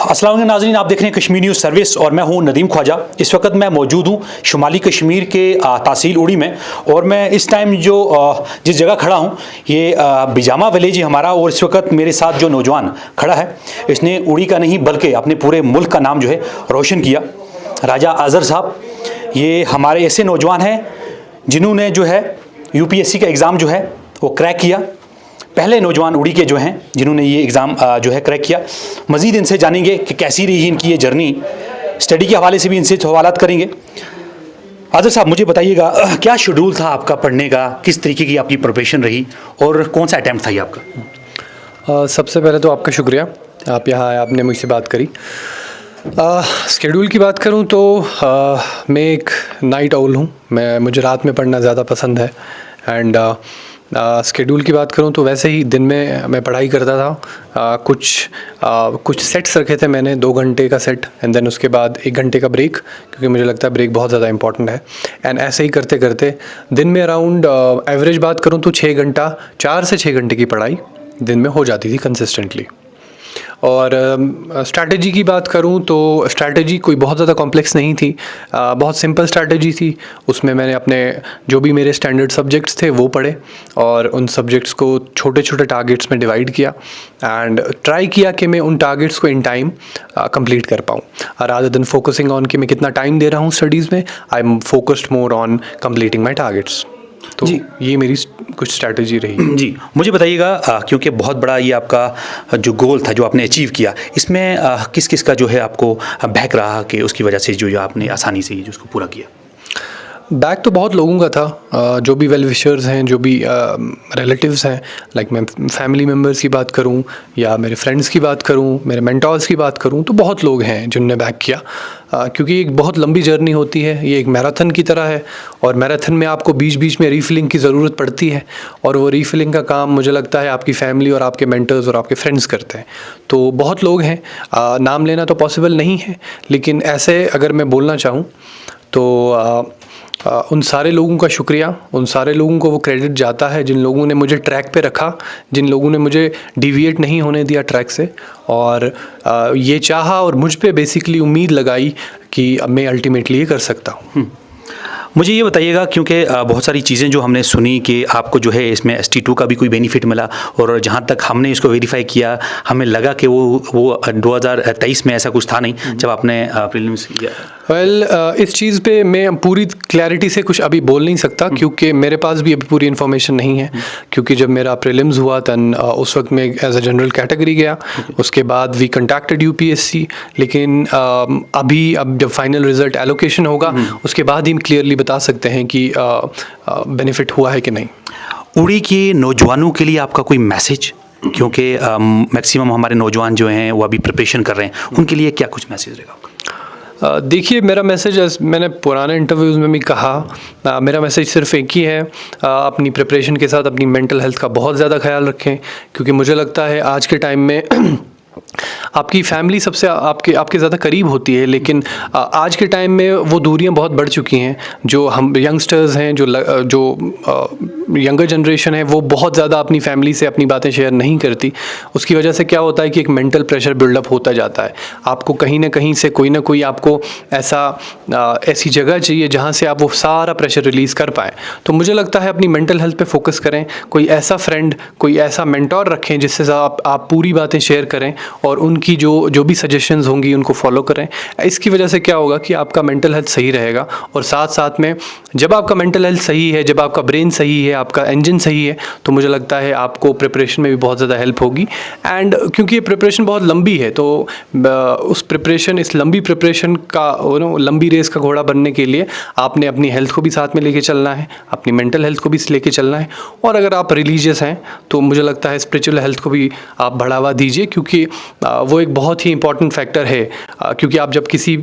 अस्सलाम वालेकुम नाज़रीन, आप देख रहे हैं कश्मीर न्यूज़ सर्विस और मैं हूं नदीम ख्वाजा। इस वक्त मैं मौजूद हूं शुमाली कश्मीर के तहसील उड़ी में और मैं इस टाइम जिस जगह खड़ा हूं ये बिजामा विलेज है हमारा। और इस वक्त मेरे साथ जो नौजवान खड़ा है इसने उड़ी का नहीं बल्कि अपने पूरे मुल्क का नाम जो है रोशन किया, राजा अज़हर साहब। ये हमारे ऐसे नौजवान हैं जिन्होंने जो है UPSC का एग्ज़ाम जो है वो क्रैक किया, पहले नौजवान उड़ी के जो हैं जिन्होंने ये एग्ज़ाम जो है क्रैक किया। मज़ीद इनसे जानेंगे कि कैसी रही इनकी ये जर्नी, स्टडी के हवाले से भी इनसे सवालात करेंगे। अज़हर साहब, मुझे बताइएगा क्या शेड्यूल था आपका पढ़ने का, किस तरीके की आपकी प्रिपरेशन रही और कौन सा अटैम्प्ट था ये आपका? सबसे पहले तो आपका शुक्रिया, आप यहाँ आए, आपने मुझसे बात करी। शेड्यूल की बात करूँ तो मैं एक नाइट आउल हूँ, मुझे रात में पढ़ना ज़्यादा पसंद है। एंड शेड्यूल की बात करूँ तो वैसे ही दिन में मैं पढ़ाई करता था। कुछ सेट्स रखे थे मैंने, 2 घंटे का सेट एंड देन उसके बाद 1 घंटे का ब्रेक, क्योंकि मुझे लगता है ब्रेक बहुत ज़्यादा इंपॉर्टेंट है। एंड ऐसे ही करते करते दिन में अराउंड एवरेज बात करूँ तो 6 घंटा, 4 से 6 घंटे की पढ़ाई दिन में हो जाती थी कंसिस्टेंटली। और स्ट्रैटेजी की बात करूं तो स्ट्रैटेजी कोई बहुत ज़्यादा कॉम्प्लेक्स नहीं थी, बहुत सिंपल स्ट्रैटेजी थी। उसमें मैंने अपने जो भी मेरे स्टैंडर्ड सब्जेक्ट्स थे वो पढ़े और उन सब्जेक्ट्स को छोटे छोटे टारगेट्स में डिवाइड किया एंड ट्राई किया कि मैं उन टारगेट्स को इन टाइम कंप्लीट कर पाऊँ। रादर देन फोकसिंग ऑन कि मैं कितना टाइम दे रहा हूँ स्टडीज़ में, I am focused more on completing my targets. तो जी, ये मेरी कुछ स्ट्रैटेजी रही। जी, मुझे बताइएगा क्योंकि बहुत बड़ा ये आपका जो गोल था जो आपने अचीव किया, इसमें किस किस का जो है आपको बैक रहा कि उसकी वजह से जो आपने आसानी से जो उसको पूरा किया? बैक तो बहुत लोगों का था, जो भी वेल विशर्स हैं, जो भी रिलेटिव्स हैं, लाइक मैं फैमिली मेम्बर्स की बात करूं या मेरे फ्रेंड्स की बात करूं, मेरे मेंटर्स की बात करूं, तो बहुत लोग हैं जिनने बैक किया। क्योंकि एक बहुत लंबी जर्नी होती है, ये एक मैराथन की तरह है और मैराथन में आपको बीच बीच में रीफिलिंग की ज़रूरत पड़ती है और वो रीफिलिंग का काम मुझे लगता है आपकी फैमिली और आपके मेंटर्स और आपके फ्रेंड्स करते हैं। तो बहुत लोग हैं, नाम लेना तो पॉसिबल नहीं है, लेकिन ऐसे अगर मैं बोलना चाहूँ तो उन सारे लोगों का शुक्रिया, उन सारे लोगों को वो क्रेडिट जाता है जिन लोगों ने मुझे ट्रैक पे रखा, जिन लोगों ने मुझे डिविएट नहीं होने दिया ट्रैक से और ये चाहा और मुझ पे बेसिकली उम्मीद लगाई कि अब मैं अल्टीमेटली ये कर सकता हूँ। मुझे ये बताइएगा क्योंकि बहुत सारी चीज़ें जो हमने सुनी कि आपको जो है इसमें ST2 का भी कोई बेनिफिट मिला और जहाँ तक हमने इसको वेरीफाई किया हमें लगा कि वो 2023 में ऐसा कुछ था नहीं जब आपने प्रीलिम्स किया। इस चीज़ पे मैं पूरी क्लैरिटी से कुछ अभी बोल नहीं सकता क्योंकि मेरे पास भी अभी पूरी इन्फॉर्मेशन नहीं है। क्योंकि जब मेरा प्रीलिम्स हुआ तन उस वक्त मैं एज अ जनरल कैटेगरी गया, उसके बाद वी कंटैक्टेड UPSC, लेकिन अब जब फाइनल रिजल्ट एलोकेशन होगा उसके बाद ही क्लियरली बता सकते हैं कि बेनिफिट हुआ है कि नहीं। उड़ी के नौजवानों के लिए आपका कोई मैसेज, क्योंकि मैक्सिमम हमारे नौजवान जो हैं वो अभी प्रिपरेशन कर रहे हैं, उनके लिए क्या कुछ मैसेज रहेगा आपका? देखिए, मेरा मैसेज मैंने पुराने इंटरव्यूज़ में भी कहा, मेरा मैसेज सिर्फ एक ही है, अपनी प्रिपरेशन के साथ अपनी मेंटल हेल्थ का बहुत ज़्यादा ख्याल रखें। क्योंकि मुझे लगता है आज के टाइम में आपकी फैमिली सबसे आपके ज़्यादा करीब होती है, लेकिन आज के टाइम में वो दूरियां बहुत बढ़ चुकी हैं। जो हम यंगस्टर्स हैं, जो यंगर जनरेशन है, वो बहुत ज़्यादा अपनी फैमिली से अपनी बातें शेयर नहीं करती। उसकी वजह से क्या होता है कि एक मेंटल प्रेशर बिल्डअप होता जाता है। आपको कहीं ना कहीं से कोई ना कोई आपको ऐसी जगह चाहिए जहाँ से आप वो सारा प्रेशर रिलीज़ कर पाएँ। तो मुझे लगता है अपनी मेंटल हेल्थ पे फोकस करें, कोई ऐसा फ्रेंड, कोई ऐसा मेंटोर रखें जिससे आप पूरी बातें शेयर करें और उनकी जो भी सजेशंस होंगी उनको फॉलो करें। इसकी वजह से क्या होगा कि आपका मेंटल हेल्थ सही रहेगा और साथ साथ में जब आपका मेंटल हेल्थ सही है, जब आपका ब्रेन सही है, आपका इंजन सही है, तो मुझे लगता है आपको प्रिपरेशन में भी बहुत ज़्यादा हेल्प होगी। एंड क्योंकि ये प्रिपरेशन बहुत लंबी है तो इस लंबी प्रिपरेशन का लंबी रेस का घोड़ा बनने के लिए आपने अपनी हेल्थ को भी साथ में लेके चलना है, अपनी मेंटल हेल्थ को भी लेके चलना है। और अगर आप रिलीजियस हैं तो मुझे लगता है स्पिरिचुअल हेल्थ को भी आप बढ़ावा दीजिए, क्योंकि वो एक बहुत ही इंपॉर्टेंट फैक्टर है। क्योंकि आप जब किसी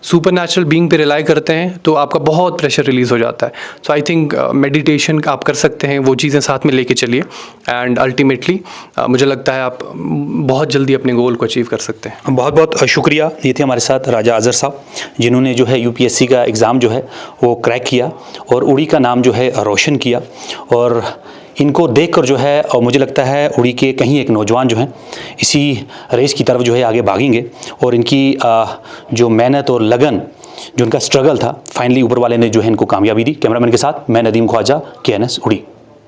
सुपर नेचुरल बीइंग पे रिलाई करते हैं तो आपका बहुत प्रेशर रिलीज़ हो जाता है। सो आई थिंक मेडिटेशन आप कर सकते हैं, वो चीज़ें साथ में लेके चलिए एंड अल्टीमेटली मुझे लगता है आप बहुत जल्दी अपने गोल को अचीव कर सकते हैं। बहुत बहुत शुक्रिया। ये थे हमारे साथ राजा अज़हर साहब जिन्होंने जो है UPSC का एग्ज़ाम जो है वो क्रैक किया और उड़ी का नाम जो है रोशन किया। और इनको देखकर जो है और मुझे लगता है उड़ी के कहीं एक नौजवान जो हैं इसी रेस की तरफ जो है आगे भागेंगे और इनकी जो मेहनत और लगन, जो इनका स्ट्रगल था, फाइनली ऊपर वाले ने जो है इनको कामयाबी दी। कैमरामैन के साथ मैं नदीम ख्वाजा, KNS उड़ी।